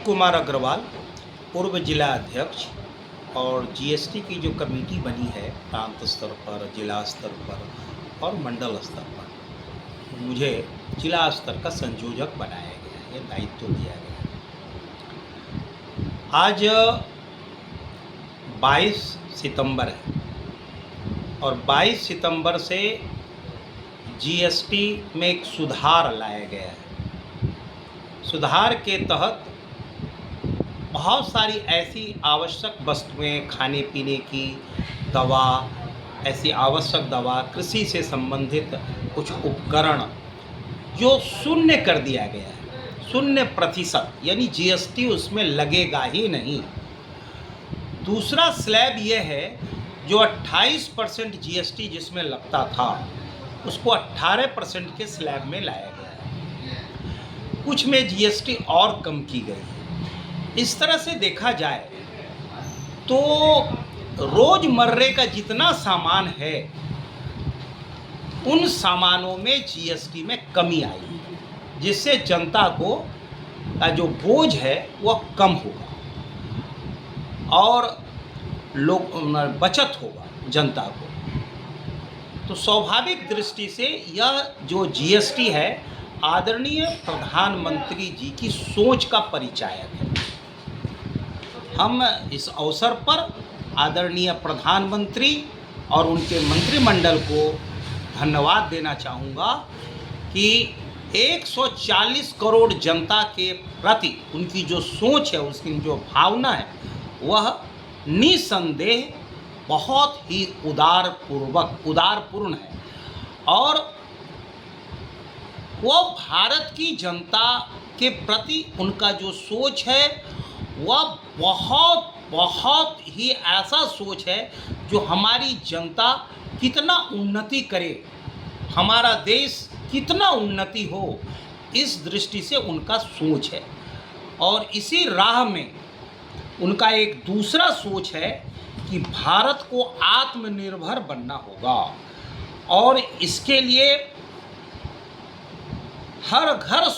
कुमार अग्रवाल, पूर्व जिला अध्यक्ष, और जीएसटी की जो कमेटी बनी है प्रांत स्तर पर, जिला स्तर पर और मंडल स्तर पर, मुझे जिला स्तर का संयोजक बनाया गया है, दायित्व दिया गया है। आज 22 सितंबर है और 22 सितंबर से जीएसटी में एक सुधार लाया गया है। सुधार के तहत बहुत सारी ऐसी आवश्यक वस्तुएं, खाने पीने की दवा, ऐसी आवश्यक दवा, कृषि से संबंधित कुछ उपकरण जो शून्य कर दिया गया है, 0%, यानी जीएसटी उसमें लगेगा ही नहीं। दूसरा स्लैब ये है, जो 28% जीएसटी जिसमें लगता था उसको 18% के स्लैब में लाया गया है। कुछ में जीएसटी और कम की गई है। इस तरह से देखा जाए तो रोजमर्रे का जितना सामान है उन सामानों में जीएसटी में कमी आई है, जिससे जनता को का जो बोझ है वह कम होगा और बचत होगा जनता को। तो स्वाभाविक दृष्टि से यह जो जीएसटी है आदरणीय प्रधानमंत्री जी की सोच का परिचायक है। हम इस अवसर पर आदरणीय प्रधानमंत्री और उनके मंत्रिमंडल को धन्यवाद देना चाहूँगा कि 140 करोड़ जनता के प्रति उनकी जो सोच है, उसकी जो भावना है, वह निसंदेह बहुत ही उदारपूर्ण है और वो भारत की जनता के प्रति उनका जो सोच है वह बहुत ही ऐसा सोच है जो हमारी जनता कितना उन्नति करे, हमारा देश कितना उन्नति हो, इस दृष्टि से उनका सोच है। और इसी राह में उनका एक दूसरा सोच है कि भारत को आत्मनिर्भर बनना होगा और इसके लिए हर घर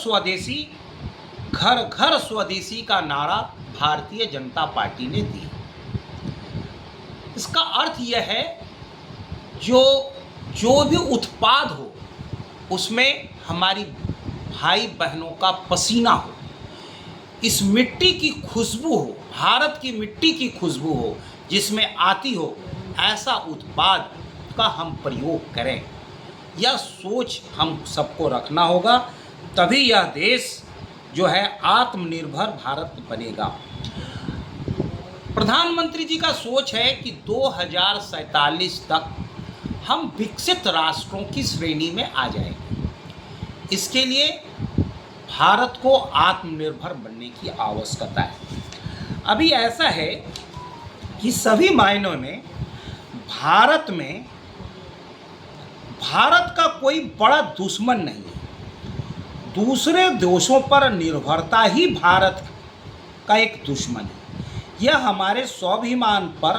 स्वदेशी का नारा भारतीय जनता पार्टी ने दिया। इसका अर्थ यह है जो भी उत्पाद हो उसमें हमारी भाई बहनों का पसीना हो, इस मिट्टी की खुशबू हो, भारत की मिट्टी की खुशबू हो जिसमें आती हो, ऐसा उत्पाद का हम प्रयोग करें। यह सोच हम सबको रखना होगा, तभी यह देश जो है आत्मनिर्भर भारत बनेगा। प्रधानमंत्री जी का सोच है कि 2047 तक हम विकसित राष्ट्रों की श्रेणी में आ जाएंगे। इसके लिए भारत को आत्मनिर्भर बनने की आवश्यकता है। अभी ऐसा है कि सभी मायनों में भारत का कोई बड़ा दुश्मन नहीं है। दूसरे देशों पर निर्भरता ही भारत का एक दुश्मन है। यह हमारे स्वाभिमान पर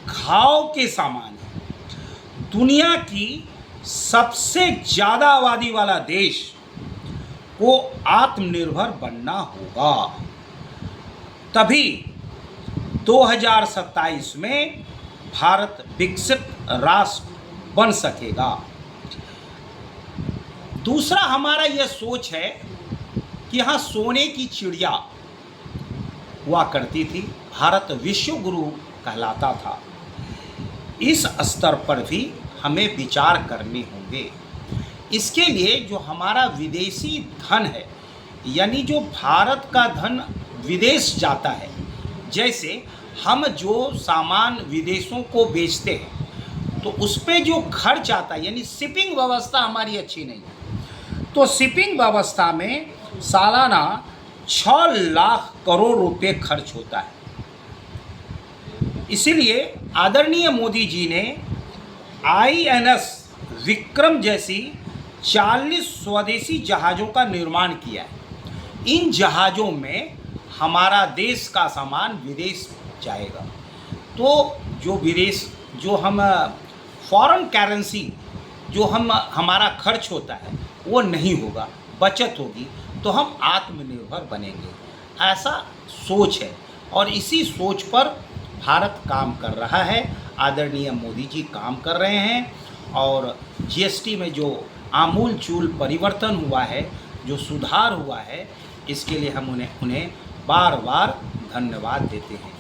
घाव के समान है। दुनिया की सबसे ज़्यादा आबादी वाला देश को आत्मनिर्भर बनना होगा, तभी 2027 में भारत विकसित राष्ट्र बन सकेगा। दूसरा हमारा यह सोच है कि यहाँ सोने की चिड़िया हुआ करती थी, भारत विश्व गुरु कहलाता था। इस स्तर पर भी हमें विचार करने होंगे। इसके लिए जो हमारा विदेशी धन है, यानी जो भारत का धन विदेश जाता है, जैसे हम जो सामान विदेशों को बेचते हैं तो उस पर जो खर्च आता है, यानी शिपिंग व्यवस्था हमारी अच्छी नहीं है, तो शिपिंग व्यवस्था में सालाना 6 लाख करोड़ रुपए खर्च होता है। इसीलिए आदरणीय मोदी जी ने INS विक्रम जैसी 40 स्वदेशी जहाज़ों का निर्माण किया है। इन जहाज़ों में हमारा देश का सामान विदेश जाएगा, तो जो हम फॉरेन करेंसी जो हमारा खर्च होता है वो नहीं होगा, बचत होगी, तो हम आत्मनिर्भर बनेंगे। ऐसा सोच है और इसी सोच पर भारत काम कर रहा है। आदरणीय मोदी जी काम कर रहे हैं और जीएसटी में जो आमूल चूल परिवर्तन हुआ है, जो सुधार हुआ है, इसके लिए हम उन्हें बार बार धन्यवाद देते हैं।